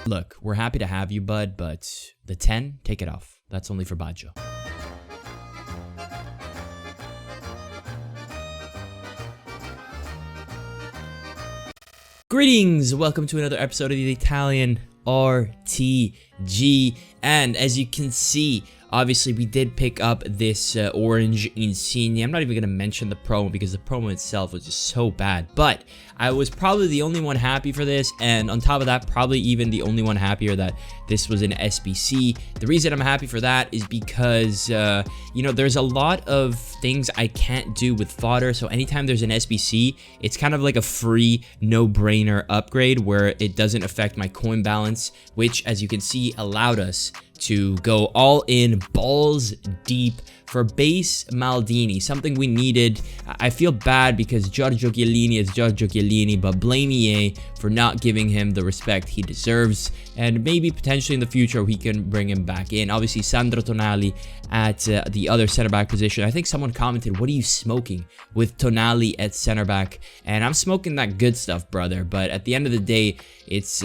Look, we're happy to have you, bud, but the 10, take it off. That's only for Baggio. Greetings! Welcome to another episode of the Italian RTG. And as you can see, obviously we did pick up this orange Insigne. I'm not even going to mention the promo because the promo itself was just so bad. But I was probably the only one happy for this. And on top of that, probably even the only one happier that this was an SBC. The reason I'm happy for that is because, you know, there's a lot of things I can't do with fodder. So anytime there's an SBC, it's kind of like a free no-brainer upgrade where it doesn't affect my coin balance, which, as you can see, allowed us to go all in, balls deep for base Maldini, something we needed. I feel bad because Giorgio Chiellini is Giorgio Chiellini, but blame EA for not giving him the respect he deserves, and maybe potentially in the future we can bring him back in. Obviously, Sandro Tonali at the other center back position. I think someone commented, "What are you smoking with Tonali at center back?" And I'm smoking that good stuff, brother. But at the end of the day, it's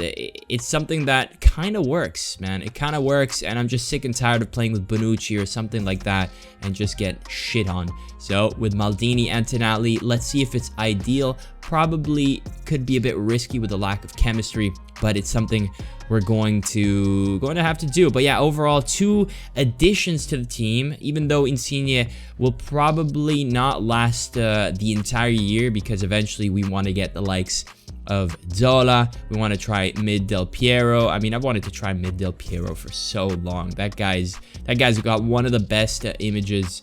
something that kind of works, man. It kind of works, and I'm just sick and tired of playing with Bonucci or something like that and just get shit on. So with Maldini and Tonali, let's see if it's ideal. Probably could be a bit risky with the lack of chemistry, but it's something we're going to have to do. But yeah, overall, 2 additions to the team, even though Insigne will probably not last the entire year, because eventually we want to get the likes of Zola. We want to try mid Del Piero. I mean, I've wanted to try mid Del Piero for so long. That guy's got one of the best images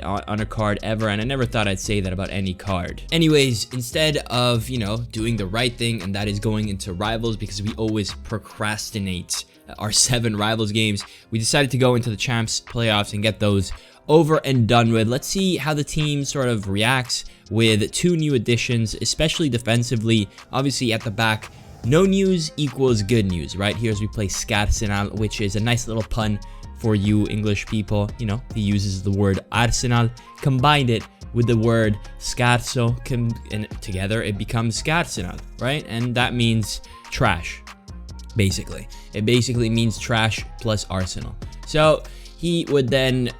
on a card ever, and I never thought I'd say that about any card. Anyways, instead of, you know, doing the right thing, and that is going into rivals, because we always procrastinate our 7 rivals games, we decided to go into the champs playoffs and get those over and done with. Let's see how the team sort of reacts with 2 new additions, especially defensively. Obviously at the back, no news equals good news, right? Here as we play Scarsenal, which is a nice little pun for you English people. You know, he uses the word Arsenal, combined it with the word Scarso, and together it becomes Scarsenal, right? And that means trash, basically. It basically means trash plus Arsenal. So he would then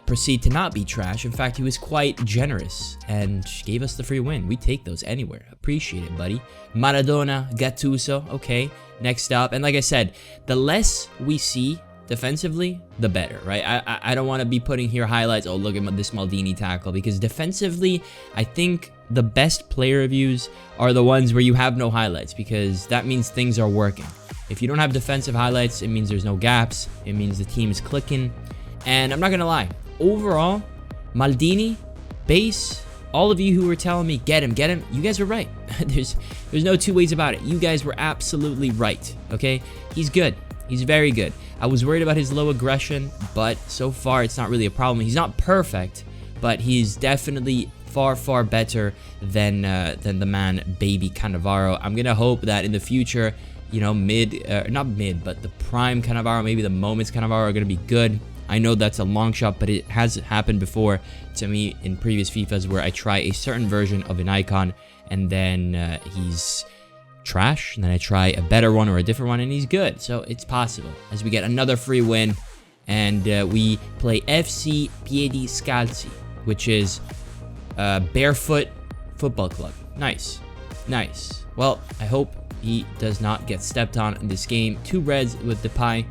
proceed to not be trash. In fact, he was quite generous and gave us the free win. We take those anywhere. Appreciate it, buddy. Maradona, Gattuso. Okay, next up. And like I said, the less we see defensively, the better, right? I don't want to be putting here highlights. Oh, look at this Maldini tackle, because defensively, I think the best player reviews are the ones where you have no highlights, because that means things are working. If you don't have defensive highlights, it means there's no gaps. It means the team is clicking. And I'm not going to lie. Overall, Maldini, base, all of you who were telling me, get him, you guys were right. There's no 2 ways about it. You guys were absolutely right, okay? He's good. He's very good. I was worried about his low aggression, but so far it's not really a problem. He's not perfect, but he's definitely far, far better than the man, baby Cannavaro. I'm going to hope that in the future, you know, not mid, but the prime Cannavaro, maybe the moments Cannavaro are going to be good. I know that's a long shot, but it has happened before to me in previous FIFAs where I try a certain version of an icon and then he's trash, and then I try a better one or a different one and he's good. So it's possible as we get another free win, and we play FC Piedi Scalzi, which is barefoot football club. Nice. Well, I hope he does not get stepped on in this game. 2 reds with Depay,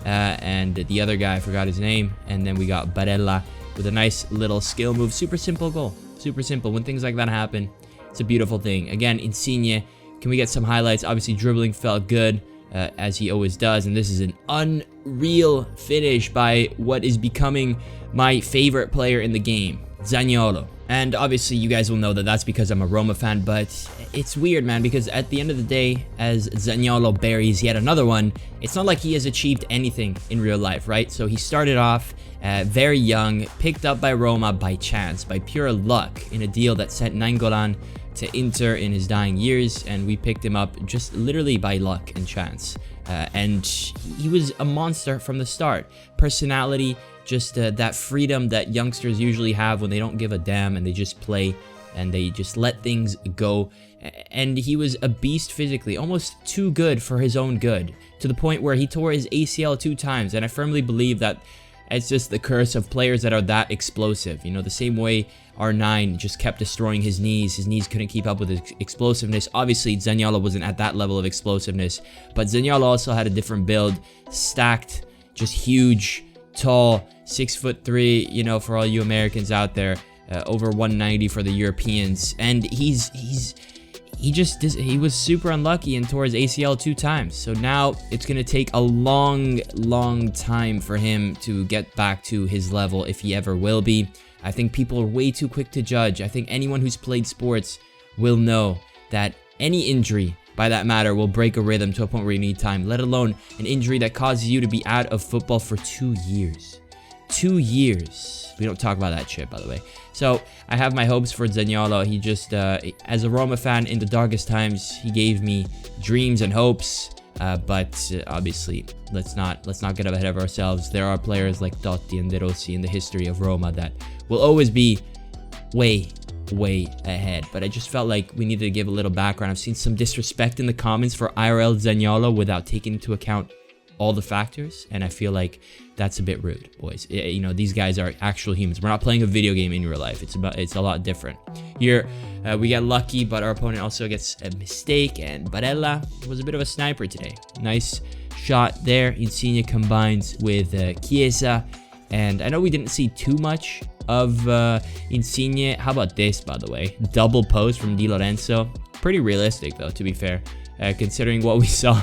and the other guy, I forgot his name. And then we got Barella with a nice little skill move. Super simple goal. Super simple. When things like that happen, it's a beautiful thing. Again, Insigne, can we get some highlights? Obviously, dribbling felt good, as he always does. And this is an unreal finish by what is becoming my favorite player in the game, Zaniolo. And obviously, you guys will know that that's because I'm a Roma fan, but it's weird, man, because at the end of the day, as Zaniolo buries yet another one, it's not like he has achieved anything in real life, right? So he started off very young, picked up by Roma by chance, by pure luck, in a deal that sent Nainggolan to Inter in his dying years, and we picked him up just literally by luck and chance. And he was a monster from the start. Personality, just that freedom that youngsters usually have when they don't give a damn and they just play and they just let things go. And he was a beast physically, almost too good for his own good, to the point where he tore his ACL 2 times. And I firmly believe that it's just the curse of players that are that explosive. You know, the same way R9 just kept destroying his knees. His knees couldn't keep up with his explosiveness. Obviously, Zaniolo wasn't at that level of explosiveness, but Zaniolo also had a different build, stacked, just huge, tall, 6'3", you know, for all you Americans out there, over 190 for the Europeans. And he was super unlucky and tore his ACL 2 times. So now it's going to take a long time for him to get back to his level, if he ever will be. I think people are way too quick to judge. I think anyone who's played sports will know that any injury, by that matter, will break a rhythm to a point where you need time, let alone an injury that causes you to be out of football for 2 years. 2 years. We don't talk about that shit, by the way. So I have my hopes for Zaniolo. He just, as a Roma fan in the darkest times, he gave me dreams and hopes. But obviously, let's not get ahead of ourselves. There are players like Totti and De Rossi in the history of Roma that will always be way ahead. But I just felt like we needed to give a little background. I've seen some disrespect in the comments for IRL Zaniolo without taking into account all the factors, and I feel like that's a bit rude, boys. You know, these guys are actual humans. We're not playing a video game in real life. It's a lot different. Here, we get lucky, but our opponent also gets a mistake, and Barella was a bit of a sniper today. Nice shot there. Insigne combines with Chiesa, and I know we didn't see too much of Insigne. How about this, by the way? Double post from Di Lorenzo. Pretty realistic, though, to be fair, considering what we saw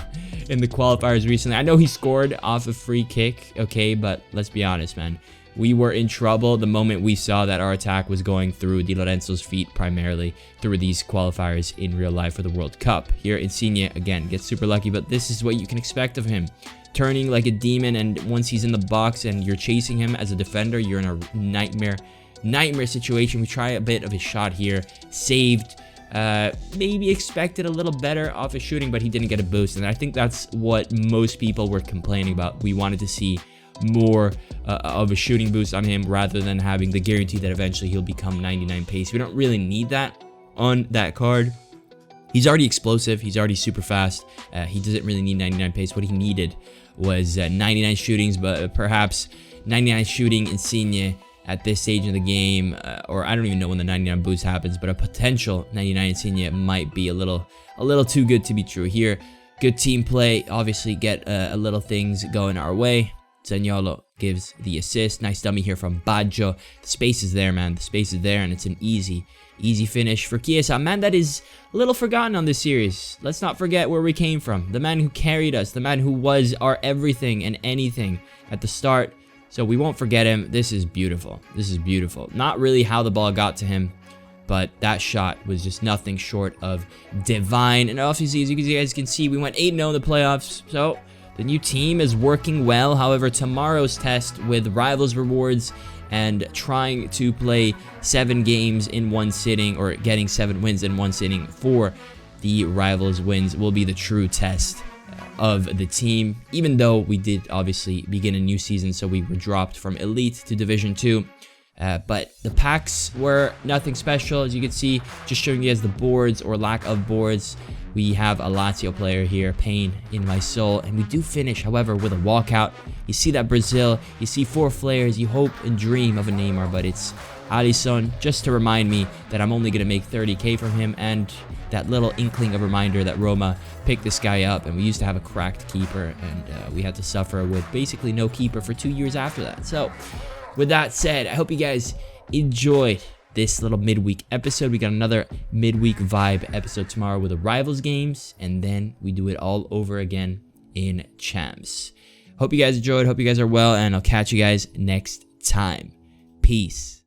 in the qualifiers recently. I know he scored off a free kick, okay, but let's be honest, man. We were in trouble the moment we saw that our attack was going through Di Lorenzo's feet, primarily through these qualifiers in real life for the World Cup. Here, Insigne, again, gets super lucky, but this is what you can expect of him. Turning like a demon, and once he's in the box and you're chasing him as a defender, you're in a nightmare situation. We try a bit of a shot here. Saved. Maybe expected a little better off his shooting, but he didn't get a boost, and I think that's what most people were complaining about. We wanted to see more of a shooting boost on him rather than having the guarantee that eventually he'll become 99 pace. We don't really need that on that card. He's already explosive. He's already super fast. He doesn't really need 99 pace. What he needed was 99 shootings, but perhaps 99 shooting Insigne at this stage of the game, or I don't even know when the 99 boost happens, but a potential 99 Insigne might be a little too good to be true here. Good team play, obviously get a little things going our way. Zaniolo gives the assist. Nice dummy here from Baggio. The space is there, man. The space is there, and it's an easy finish for Chiesa. Man, that is a little forgotten on this series. Let's not forget where we came from. The man who carried us, the man who was our everything and anything at the start. So we won't forget him. This is beautiful. This is beautiful. Not really how the ball got to him, but that shot was just nothing short of divine. And obviously, as you guys can see, we went 8-0 in the playoffs. So the new team is working well. However, tomorrow's test with Rivals rewards and trying to play 7 games in one sitting, or getting 7 wins in one sitting for the Rivals wins, will be the true test of the team, even though we did obviously begin a new season, so we were dropped from Elite to Division 2. But the packs were nothing special, as you can see, just showing you guys the boards or lack of boards. We have a Lazio player here, pain in my soul, and we do finish, however, with a walkout. You see that Brazil, you see 4 flares, you hope and dream of a Neymar, but it's Alisson, just to remind me that I'm only going to make 30k from him, and that little inkling of reminder that Roma picked this guy up, and we used to have a cracked keeper, and we had to suffer with basically no keeper for 2 years after that. So with that said, I hope you guys enjoyed this little midweek episode. We got another midweek vibe episode tomorrow with the Rivals games, and then we do it all over again in Champs. Hope you guys enjoyed, hope you guys are well, and I'll catch you guys next time. Peace.